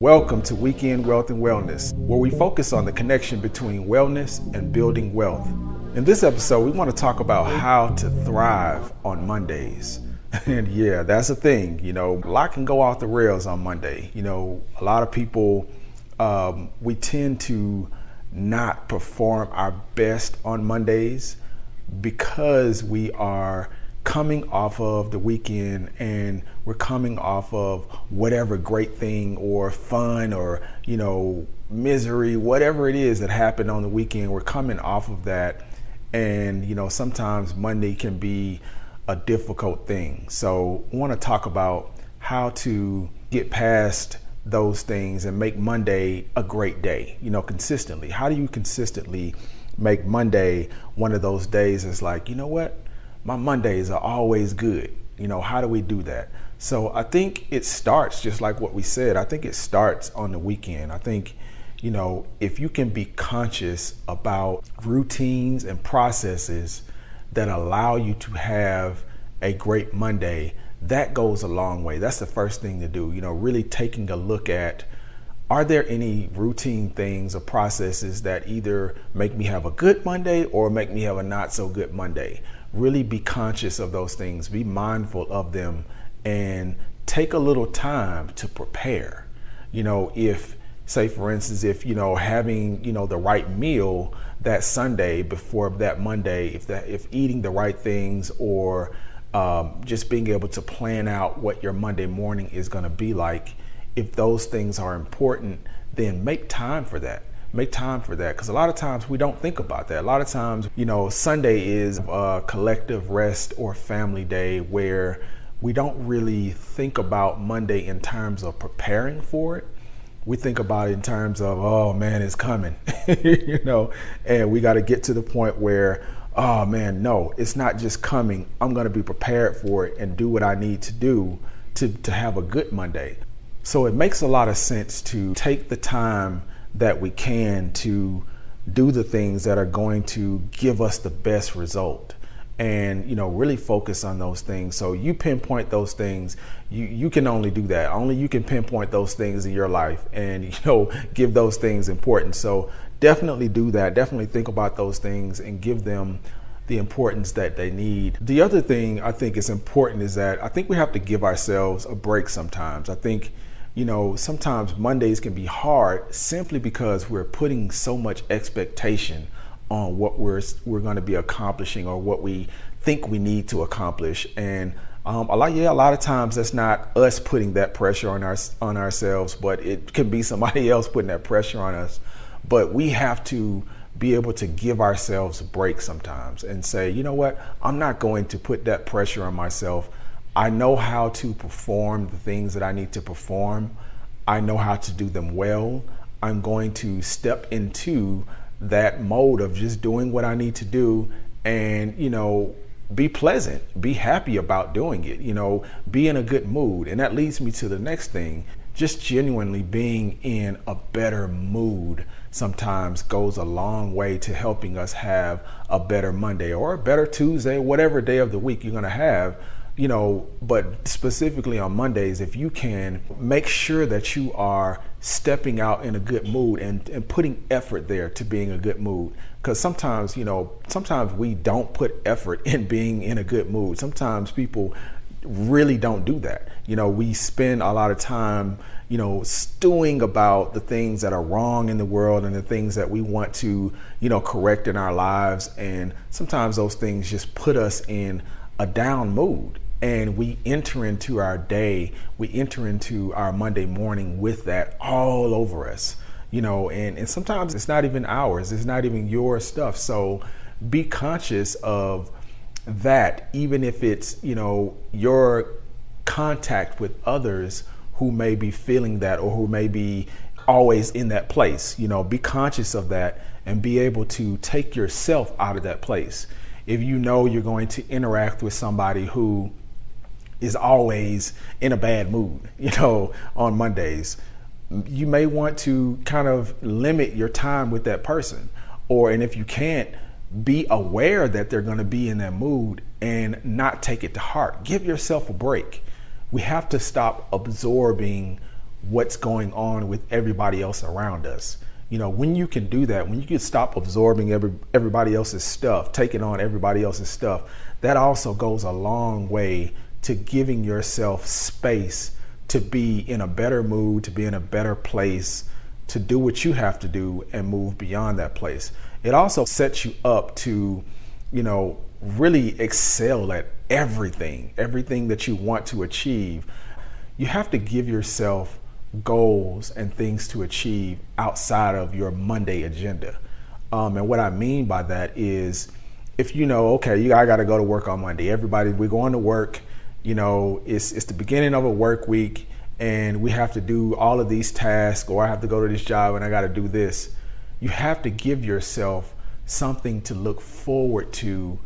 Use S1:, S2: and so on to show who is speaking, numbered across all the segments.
S1: Welcome to Weekend Wealth and Wellness, where we focus on the connection between wellness and building wealth. In this episode, we want to talk about how to thrive on Mondays. And yeah, that's a thing. A lot can go off the rails on Monday. A lot of people, we tend to not perform our best on Mondays because we are coming off of the weekend and we're coming off of whatever great thing or fun or misery, whatever it is that happened on the weekend. We're coming off of that, and sometimes Monday can be a difficult thing. So I want to talk about how to get past those things and make Monday a great day, consistently. How do you consistently make Monday one of those days that's like, my Mondays are always good? How do we do that? So I think it starts just like what we said. I think it starts on the weekend. I think, if you can be conscious about routines and processes that allow you to have a great Monday, that goes a long way. That's the first thing to do, really taking a look at, are there any routine things or processes that either make me have a good Monday or make me have a not so good Monday? Really be conscious of those things, be mindful of them, and take a little time to prepare. If, say for instance, if having the right meal that Sunday before that Monday, if eating the right things, or just being able to plan out what your Monday morning is going to be like, if those things are important, then make time for that. Make time for that, because a lot of times we don't think about that. A lot of times, Sunday is a collective rest or family day where we don't really think about Monday in terms of preparing for it. We think about it in terms of, oh man, it's coming, and we got to get to the point where, oh man, no, it's not just coming. I'm going to be prepared for it and do what I need to do to have a good Monday. So it makes a lot of sense to take the time that we can to do the things that are going to give us the best result, and really focus on those things. So you pinpoint those things. You can only do that. Only you can pinpoint those things in your life and give those things importance. So definitely do that. Definitely think about those things and give them the importance that they need. The other thing I think is important is that I think we have to give ourselves a break sometimes. I think sometimes Mondays can be hard simply because we're putting so much expectation on what we're going to be accomplishing or what we think we need to accomplish. And a lot of times that's not us putting that pressure on ourselves, but it can be somebody else putting that pressure on us. But we have to be able to give ourselves a break sometimes and say, I'm not going to put that pressure on myself. I know how to perform the things that I need to perform. I know how to do them well. I'm going to step into that mode of just doing what I need to do and, be pleasant, be happy about doing it, be in a good mood. And that leads me to the next thing. Just genuinely being in a better mood sometimes goes a long way to helping us have a better Monday or a better Tuesday, whatever day of the week you're going to have. But specifically on Mondays, if you can make sure that you are stepping out in a good mood and putting effort there to being a good mood. Because sometimes we don't put effort in being in a good mood. Sometimes people really don't do that. We spend a lot of time, stewing about the things that are wrong in the world and the things that we want to, correct in our lives. And sometimes those things just put us in a down mood. And we enter into our day, we enter into our Monday morning with that all over us, and sometimes it's not even ours, it's not even your stuff. So be conscious of that, even if it's, your contact with others who may be feeling that or who may be always in that place. Be conscious of that and be able to take yourself out of that place. If you're going to interact with somebody who is always in a bad mood, on Mondays, you may want to kind of limit your time with that person. And if you can't, be aware that they're going to be in that mood and not take it to heart. Give yourself a break. We have to stop absorbing what's going on with everybody else around us. When you can do that, when you can stop absorbing everybody else's stuff, taking on everybody else's stuff, that also goes a long way to giving yourself space to be in a better mood, to be in a better place, to do what you have to do and move beyond that place. It also sets you up to, really excel at everything that you want to achieve. You have to give yourself goals and things to achieve outside of your Monday agenda. And what I mean by that is, if I got to go to work on Monday. We're going to work. It's the beginning of a work week, and we have to do all of these tasks, or I have to go to this job and I got to do this. You have to give yourself something to look forward to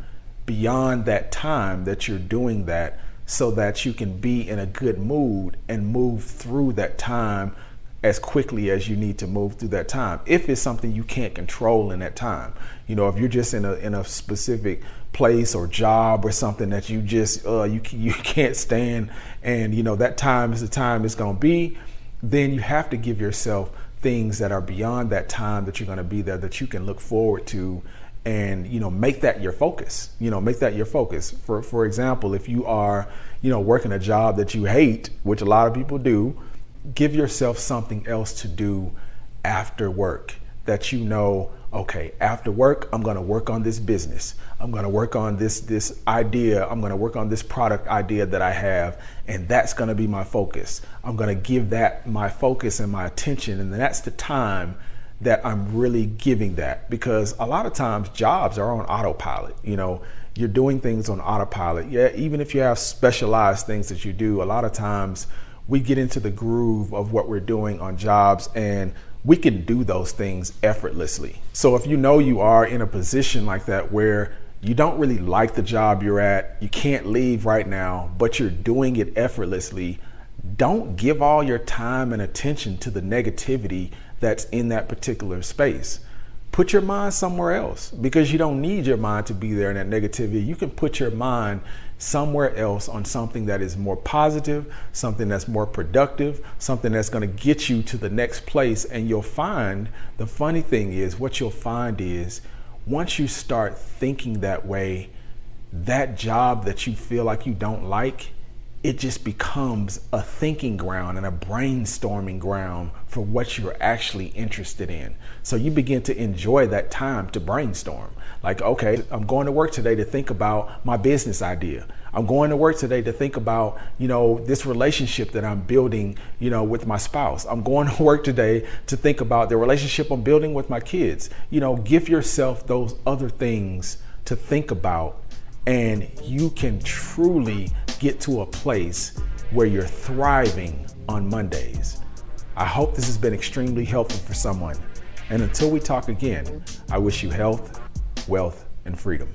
S1: beyond that time that you're doing that, so that you can be in a good mood and move through that time as quickly as you need to move through that time. If it's something you can't control in that time, if you're just in a specific place or job or something that you just you can't stand, and that time is the time it's going to be, then you have to give yourself things that are beyond that time that you're going to be there, that you can look forward to, and make that your focus. For example, if you are working a job that you hate, which a lot of people do, give yourself something else to do after work, that okay, after work, I'm going to work on this business. I'm going to work on this idea. I'm going to work on this product idea that I have, and that's going to be my focus. I'm going to give that my focus and my attention, and that's the time that I'm really giving that. Because a lot of times jobs are on autopilot. You're doing things on autopilot. Yeah, even if you have specialized things that you do, a lot of times we get into the groove of what we're doing on jobs, and we can do those things effortlessly. So if you are in a position like that where you don't really like the job you're at, you can't leave right now, but you're doing it effortlessly, don't give all your time and attention to the negativity that's in that particular space. Put your mind somewhere else, because you don't need your mind to be there in that negativity. You can put your mind somewhere else on something that is more positive, something that's more productive, something that's going to get you to the next place. And you'll find, the funny thing is, what you'll find is, once you start thinking that way, that job that you feel like you don't like, it just becomes a thinking ground and a brainstorming ground for what you're actually interested in. So you begin to enjoy that time to brainstorm. Like, okay, I'm going to work today to think about my business idea. I'm going to work today to think about, this relationship that I'm building, with my spouse. I'm going to work today to think about the relationship I'm building with my kids. Give yourself those other things to think about, and you can truly get to a place where you're thriving on Mondays. I hope this has been extremely helpful for someone. And until we talk again, I wish you health, wealth, and freedom.